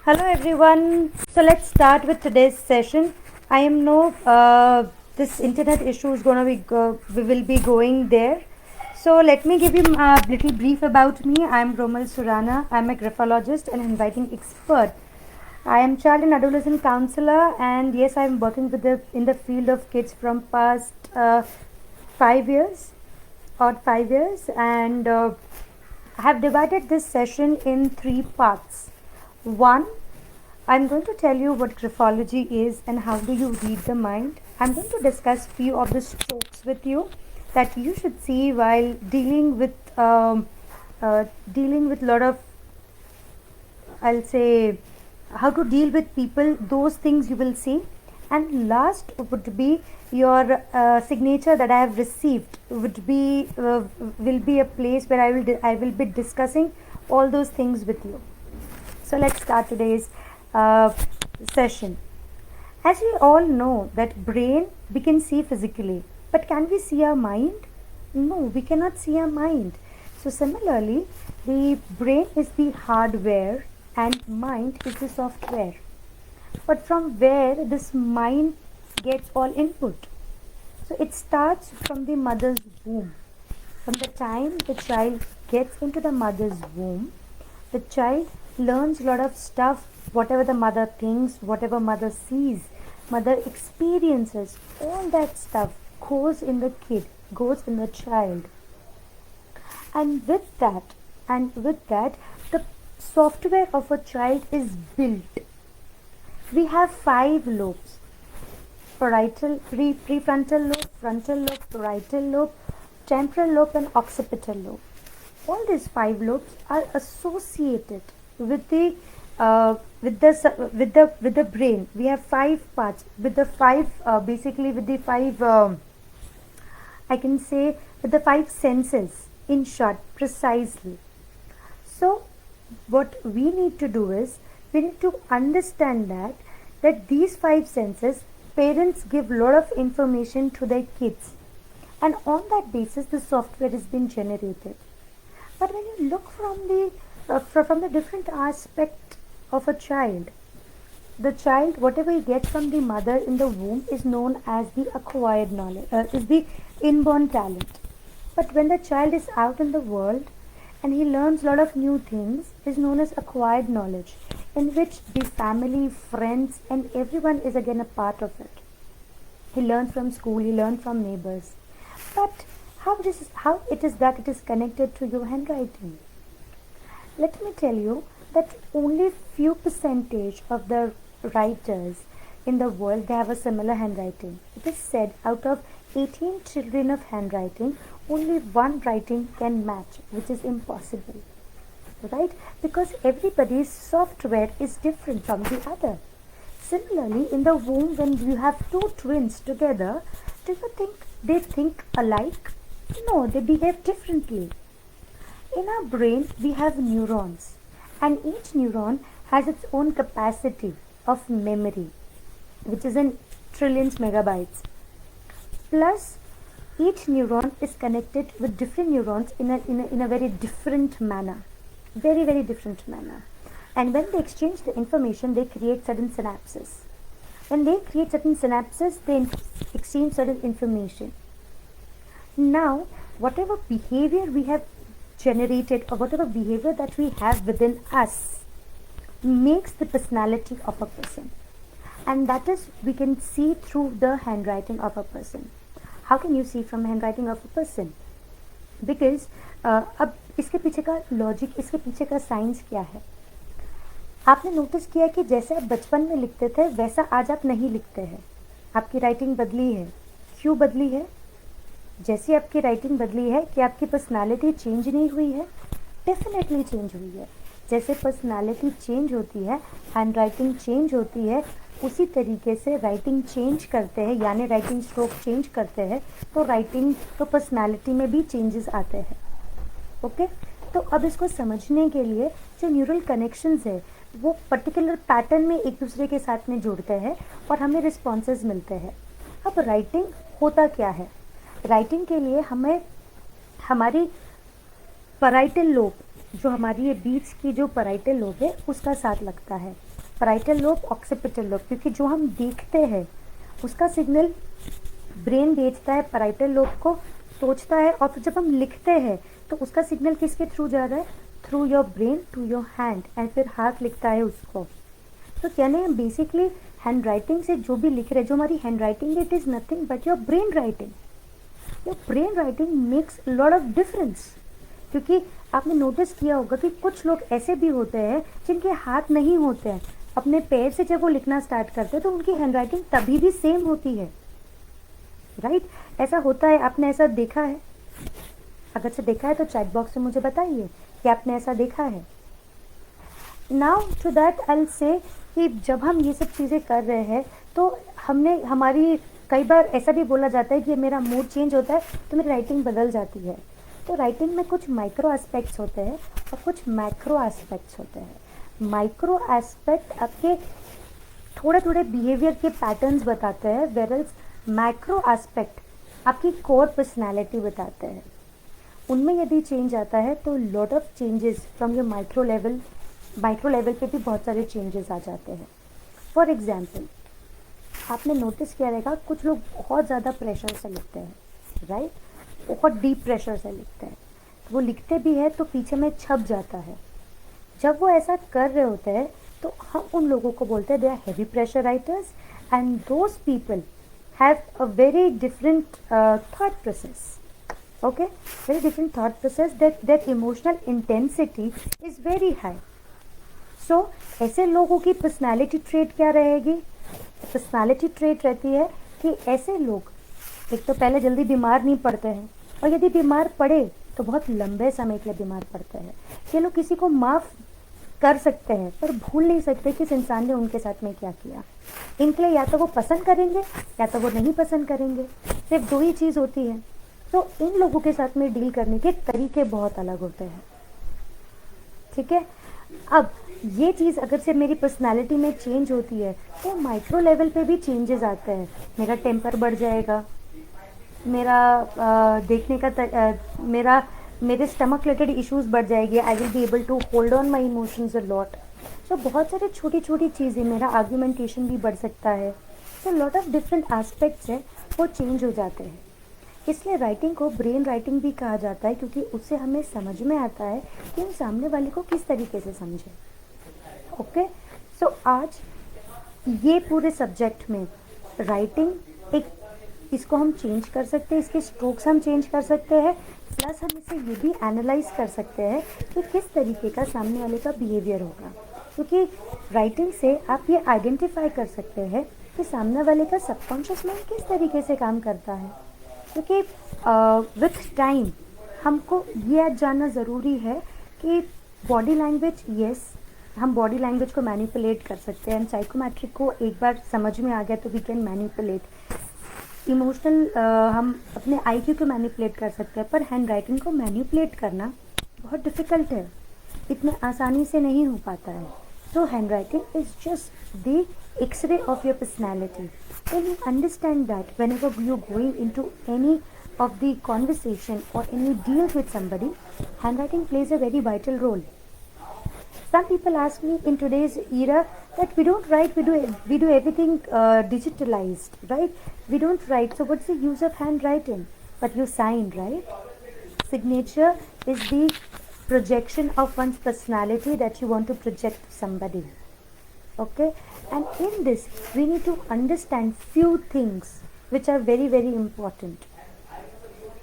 Hello everyone. So let's start with today's session. I am no this internet issue is gonna be we will be going there. So let me give you a little brief about me. I am Romal Surana. I am a graphologist and handwriting expert. I am child and adolescent counselor, and yes, I am working with in the field of kids from past 5 years or 5 years, and I have divided this session in three parts. One, I'm going to tell you what graphology is and how do you read the mind. I'm going to discuss few of the strokes with you that you should see while dealing with lot of, I'll say, how to deal with people. Those things you will see. And last would be your signature that I have received would be will be a place where I will be discussing all those things with you. So let's start today's uh, session. As we all know that brain we can see physically, but can we see our mind? No, we cannot see our mind. So similarly, the brain is the hardware and mind is the software. But from where this mind gets all input? So it starts from the mother's womb. From the time the child gets into the mother's womb, the child learns a lot of stuff, whatever the mother thinks, whatever mother sees, mother experiences, all that stuff goes in the kid, goes in the child. And with that, the software of a child is built. We have five lobes: prefrontal lobe, frontal lobe, parietal lobe, temporal lobe, and occipital lobe. All these five lobes are associated with the brain. We have five parts with the five basically with the five I can say with the five senses, in short, precisely. So what we need to do is we need to understand that these five senses, parents give lot of information to their kids, and on that basis the software has been generated. But when you look from the different aspect of a child, the child, whatever he gets from the mother in the womb, is known as the acquired knowledge, is the inborn talent. But when the child is out in the world and he learns a lot of new things, is known as acquired knowledge, in which the family, friends, and everyone is again a part of it. He learns from school, he learns from neighbors. But how it is that it is connected to your handwriting? Let me tell you that only few percentage of the writers in the world, they have a similar handwriting. It is said out of 18 children of handwriting, only one writing can match, which is impossible, right? Because everybody's software is different from the other. Similarly, in the womb, when you have two twins together, do you think they think alike? No, they behave differently. In our brain, we have neurons, and each neuron has its own capacity of memory, which is in trillions megabytes. Plus, each neuron is connected with different neurons in a very different manner. Very, very different manner. And when they exchange the information, they create certain synapses. When they create certain synapses, they exchange certain information. Now, whatever behavior we have generated or whatever behavior that we have within us makes the personality of a person, and that is we can see through the handwriting of a person. How can you see from handwriting of a person? Because अब इसके पीछे का logic, इसके पीछे का science क्या है? आपने नोटिस किया कि जैसे आप बचपन में लिखते थे वैसा आज आप नहीं लिखते हैं. आपकी राइटिंग बदली है. क्यों बदली है? जैसी आपकी राइटिंग बदली है, कि आपकी पर्सनालिटी चेंज नहीं हुई है? डेफिनेटली चेंज हुई है. जैसे पर्सनालिटी चेंज होती है, हैंड राइटिंग चेंज होती है, उसी तरीके से राइटिंग चेंज करते हैं, यानी राइटिंग स्ट्रोक चेंज करते हैं, तो राइटिंग तो पर्सनालिटी में भी चेंजेस आते हैं. ओके, तो अब इसको समझने के लिए जो न्यूरल कनेक्शंस है वो पर्टिकुलर पैटर्न में एक दूसरे के साथ में जुड़ते हैं और हमें रिस्पॉन्सेज मिलते हैं. अब राइटिंग होता क्या है? राइटिंग के लिए हमें हमारी पैराइटल लोब, जो हमारी ये बीच की जो पैराइटल लोब है, उसका साथ लगता है. पैराइटल लोब, ऑक्सीपिटल लोब, क्योंकि जो हम देखते हैं उसका सिग्नल ब्रेन भेजता है पैराइटल लोब को, सोचता है, और फिर जब हम लिखते हैं तो उसका सिग्नल किसके थ्रू जा रहा है? Through your brain to your hand, and फिर हाथ लिखता है उसको। तो यानी हम बेसिकली हैंड राइटिंग से जो भी लिख रहे हैं, जो हमारी hand writing, it is nothing but your brain writing. Your brain writing makes lot of difference, क्योंकि आपने नोटिस किया होगा कि कुछ लोग ऐसे भी होते हैं जिनके हाथ नहीं होते हैं, अपने पैर से जब वो लिखना स्टार्ट करते हैं तो उनकी हैंड राइटिंग तभी भी सेम होती है, राइट? ऐसा होता है, आपने ऐसा देखा है? अगर से देखा है तो चैट बॉक्स में मुझे बताइए कि आपने ऐसा देखा है। Now to that I will say कि जब हम ये सब चीज़ें कर रहे हैं तो हमने हमारी, कई बार ऐसा भी बोला जाता है कि मेरा मूड चेंज होता है तो मेरी राइटिंग बदल जाती है। तो राइटिंग में कुछ माइक्रो एस्पेक्ट्स होते हैं और कुछ मैक्रो एस्पेक्ट्स होते हैं। माइक्रो एस्पेक्ट आपके थोड़े थोड़े बिहेवियर के पैटर्न्स बताते हैं, वेरल्स मैक्रो एस्पेक्ट आपकी कोर पर्सनैलिटी बताते हैं। उनमें यदि चेंज आता है तो lot of changes from your micro level पे भी बहुत सारे चेंजेस आ जाते हैं। फॉर एग्जाम्पल, आपने नोटिस किया रहेगा कुछ लोग बहुत ज़्यादा प्रेशर से लिखते हैं, राइट? बहुत डीप प्रेशर से लिखते हैं, तो वो लिखते भी है तो पीछे में छप जाता है। जब वो ऐसा कर रहे होते हैं तो हम उन लोगों को बोलते हैं they are heavy pressure writers, and those people have a very different thought process, okay, very different thought process, that emotional intensity is very high. So ऐसे लोगों की personality trait क्या रहेगी? personality trait रहती है कि ऐसे लोग एक तो पहले जल्दी बीमार नहीं पड़ते हैं, और यदि बीमार पड़े तो बहुत लंबे समय के लिए बीमार पड़ते हैं। ये लोग किसी को माफ़ कर सकते हैं पर भूल नहीं सकते कि इस इंसान ने उनके साथ में क्या किया। इनके लिए या तो वो पसंद करेंगे या तो वो नहीं पसंद करेंगे, सिर्फ दो ही चीज़ होती है। तो इन लोगों के साथ में डील करने के तरीके बहुत अलग होते हैं, ठीक है? अब ये चीज़ अगर से मेरी पर्सनालिटी में चेंज होती है तो माइक्रो लेवल पे भी चेंजेस आते हैं। मेरा टेम्पर बढ़ जाएगा, मेरा देखने का मेरे स्टमक रिलेटेड इश्यूज बढ़ जाएगी, I will be able to hold on my emotions a lot. तो बहुत सारे छोटी छोटी चीज़ें, मेरा आर्ग्यूमेंटेशन भी बढ़ सकता है। तो लॉट ऑफ डिफरेंट एस्पेक्ट्स है वो चेंज हो जाते हैं। इसलिए राइटिंग को ब्रेन राइटिंग भी कहा जाता है, क्योंकि उससे हमें समझ में आता है कि हम सामने वाले को किस तरीके से समझें। ओके, सो आज ये पूरे सब्जेक्ट में राइटिंग इसको हम चेंज कर सकते हैं, इसके स्ट्रोक्स हम चेंज कर सकते हैं, प्लस हम इसे ये भी एनालाइज कर सकते हैं कि किस तरीके का सामने वाले का बिहेवियर होगा। क्योंकि राइटिंग से आप ये आइडेंटिफाई कर सकते हैं कि सामने वाले का सबकॉन्शियस माइंड किस तरीके से काम करता है। क्योंकि विथ टाइम हमको ये आज जानना ज़रूरी है कि बॉडी लैंग्वेज, यस, हम बॉडी लैंग्वेज को मैनिपुलेट कर सकते हैं। साइकोमेट्रिक को एक बार समझ में आ गया तो वी कैन मैनिपुलेट। इमोशनल हम अपने आईक्यू को मैनिपुलेट कर सकते हैं, पर हैंड राइटिंग को मैनिपुलेट करना बहुत डिफ़िकल्ट है, इतने आसानी से नहीं हो पाता है। तो hand writing is just the X ray of your personality. When you understand that, whenever you're going into any of the conversation or any deals with somebody, handwriting plays a very vital role. Some people ask me in today's era that we don't write, we do everything digitalized, right? We don't write, so what's the use of handwriting? But you sign, right? Signature is the projection of one's personality that you want to project to somebody. Okay, and in this we need to understand few things which are very very important,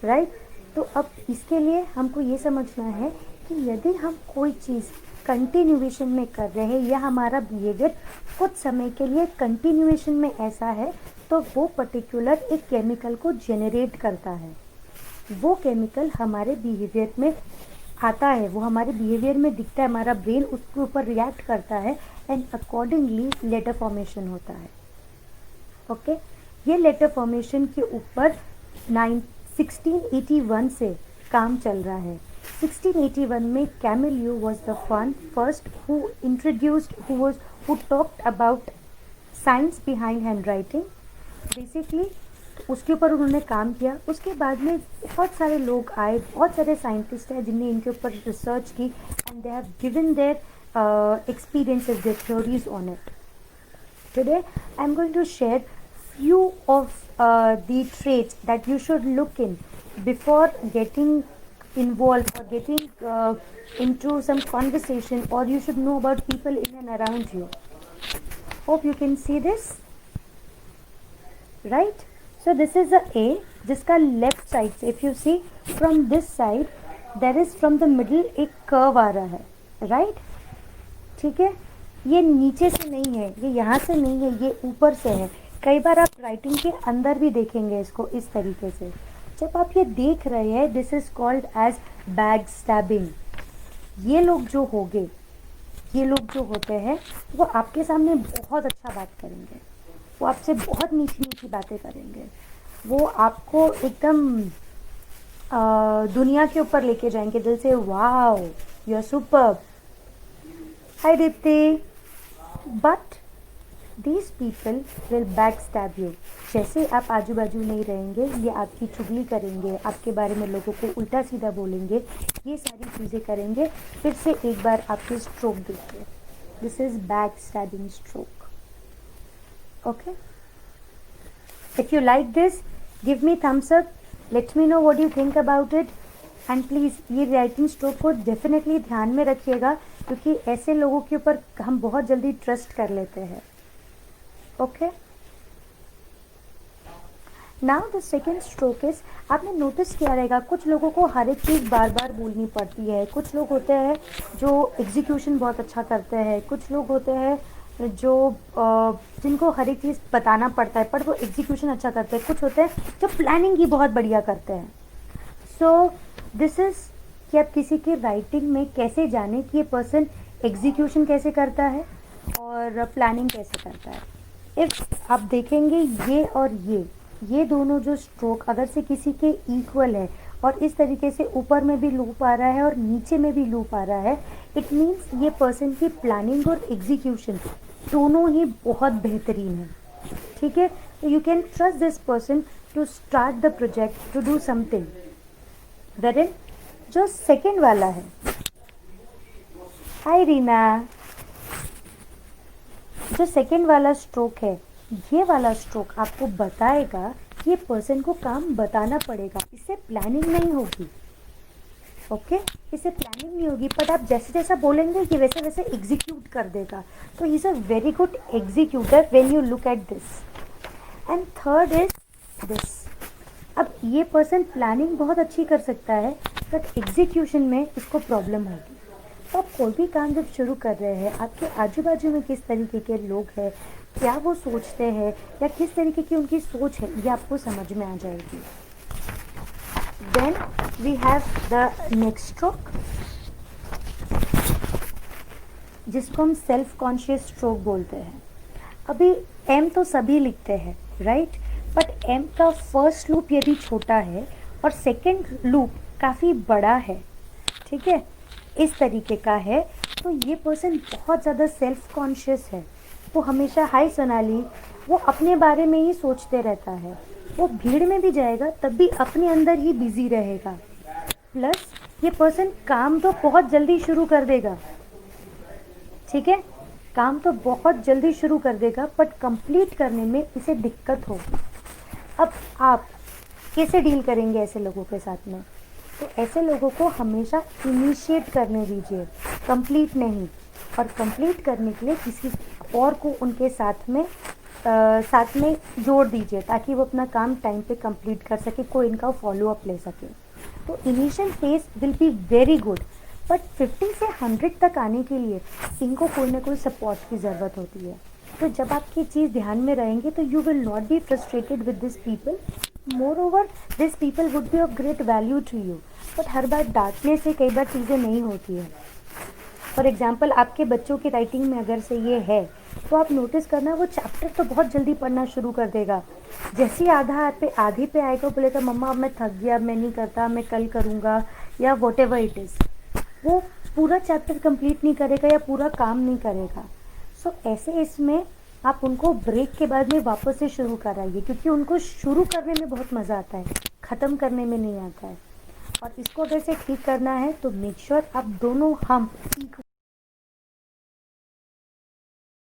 right? तो अब इसके लिए हमको ये समझना है कि यदि हम कोई चीज़ कंटिन्यूएशन में कर रहे हैं या हमारा बिहेवियर कुछ समय के लिए कंटिन्यूएशन में ऐसा है, तो वो पर्टिकुलर एक केमिकल को जेनरेट करता है। वो केमिकल हमारे बिहेवियर में आता है, वो हमारे बिहेवियर में दिखता है, हमारा ब्रेन उसके ऊपर रिएक्ट करता है एंड अकॉर्डिंगली लेटर फॉर्मेशन होता है। ओके, ये लेटर फॉर्मेशन के ऊपर 1681 से काम चल रहा है। 1681 में Camillo was the first who talked about science behind hand writing. Basically उसके ऊपर उन्होंने काम किया। उसके बाद में बहुत सारे लोग आए, बहुत सारे साइंटिस्ट हैं जिनने इनके ऊपर रिसर्च की and they have given their experiences, their theories on it. Today I am going to share few of the traits that you should look in before getting involved or getting into some conversation, or you should know about people in and around you. Hope you can see this, right? So this is a A जिसका left side से, if you see from this side there is from the middle एक curve आ रहा है, right? ठीक है, ये नीचे से नहीं है, ये यहाँ से नहीं है, ये ऊपर से है. कई बार आप राइटिंग के अंदर भी देखेंगे इसको इस तरीके से. जब आप ये देख रहे हैं, this is called as back stabbing. ये लोग जो होंगे, ये लोग जो होते हैं, वो आपके सामने बहुत अच्छा बात करेंगे, वो आपसे बहुत मीठी मीठी बातें करेंगे, वो आपको एकदम दुनिया के ऊपर लेके जाएंगे, दिल से wow you are superb, hi Deepti. But these people will back stab you. जैसे आप आजू बाजू नहीं रहेंगे, ये आपकी चुगली करेंगे, आपके बारे में लोगों को उल्टा सीधा बोलेंगे, ये सारी चीज़ें करेंगे. फिर से एक बार आपके स्ट्रोक देखिए, this is back stabbing stroke. Okay, if you like this give me thumbs up, let me know what you think about it. And please ये राइटिंग स्ट्रोक को डेफिनेटली ध्यान में रखिएगा, क्योंकि ऐसे लोगों के ऊपर हम बहुत जल्दी ट्रस्ट कर लेते हैं. Okay, now the second stroke is, आपने नोटिस किया रहेगा कुछ लोगों को हर एक चीज़ बार बार बोलनी पड़ती है. कुछ लोग होते हैं जो एग्जीक्यूशन बहुत अच्छा करते हैं, कुछ लोग होते हैं जो जिनको हर एक चीज़ बताना पड़ता है पर वो एग्जीक्यूशन अच्छा करते हैं. कुछ होते हैं जो प्लानिंग ही बहुत बढ़िया करते हैं. सो दिस इज़ कि आप किसी की राइटिंग में कैसे जाने कि ये पर्सन एग्जीक्यूशन कैसे करता है और प्लानिंग कैसे करता है. इफ़ आप देखेंगे ये और ये दोनों जो स्ट्रोक अगर से किसी के इक्वल है और इस तरीके से ऊपर में भी लूप आ रहा है और नीचे में भी लूप आ रहा है, इट मीन्स ये पर्सन की प्लानिंग और एग्जीक्यूशन दोनों ही बहुत बेहतरीन है. ठीक है, you can trust this person to start the project, to do something. Wherein जो सेकेंड वाला है, हाय रीना, जो सेकेंड वाला स्ट्रोक है, ये वाला स्ट्रोक आपको बताएगा कि ये पर्सन को काम बताना पड़ेगा, इससे प्लानिंग नहीं होगी. ओके, इससे प्लानिंग नहीं होगी, बट आप जैसे जैसा बोलेंगे ये वैसे वैसे एग्जीक्यूट कर देगा. तो he is a very good executor when you look at this. And third is this. अब ये पर्सन प्लानिंग बहुत अच्छी कर सकता है बट एग्जीक्यूशन में इसको प्रॉब्लम होगी. तो आप कोई भी काम जब शुरू कर रहे हैं, आपके आजू बाजू में किस तरीके के लोग हैं, क्या वो सोचते हैं या किस तरीके की उनकी सोच है, ये आपको समझ में आ जाएगी. Then we have the next stroke जिसको हम सेल्फ कॉन्शियस स्ट्रोक बोलते हैं. अभी एम तो सभी लिखते हैं, राइट, बट एम का फर्स्ट लूप यदि छोटा है और सेकेंड लूप काफ़ी बड़ा है, ठीक है, इस तरीके का है, तो ये पर्सन बहुत ज़्यादा सेल्फ कॉन्शियस है. वो हमेशा, हाय सोनाली, वो अपने बारे में ही सोचते रहता है. वो भीड़ में भी जाएगा तब भी अपने अंदर ही बिजी रहेगा. प्लस ये पर्सन काम तो बहुत जल्दी शुरू कर देगा. ठीक है, काम तो बहुत जल्दी शुरू कर देगा बट कंप्लीट करने में इसे दिक्कत होगी. अब आप कैसे डील करेंगे ऐसे लोगों के साथ में? तो ऐसे लोगों को हमेशा इनिशिएट करने दीजिए, कंप्लीट नहीं. और कंप्लीट करने के लिए किसी और को उनके साथ में जोड़ दीजिए ताकि वो अपना काम टाइम पे कंप्लीट कर सके, कोई इनका फॉलो अप ले सके. तो initial phase will be very good, but 50 से 100 तक आने के लिए इनको कोई ना कोई सपोर्ट की ज़रूरत होती है. तो जब आपकी चीज़ ध्यान में रहेंगे तो you will not be frustrated with this people. Moreover this people would be of great value to you. But हर बार डांटने से कई बार चीज़ें नहीं होती है. फॉर एग्जाम्पल, आपके बच्चों की राइटिंग में अगर से ये है तो आप नोटिस करना, वो चैप्टर तो बहुत जल्दी पढ़ना शुरू कर देगा. जैसे ही आधी पे आएगा बोलेगा मम्मा अब मैं थक गया, अब मैं नहीं करता, मैं कल करूँगा, या वॉट एवर इट इज़. वो पूरा चैप्टर कंप्लीट नहीं करेगा या पूरा काम नहीं करेगा. सो ऐसे इसमें आप उनको ब्रेक के बाद में वापस से शुरू कराइए, क्योंकि उनको शुरू करने में बहुत मज़ा आता है, ख़त्म करने में नहीं आता है. और इसको अगर से ठीक करना है तो मेक श्योर आप दोनों हम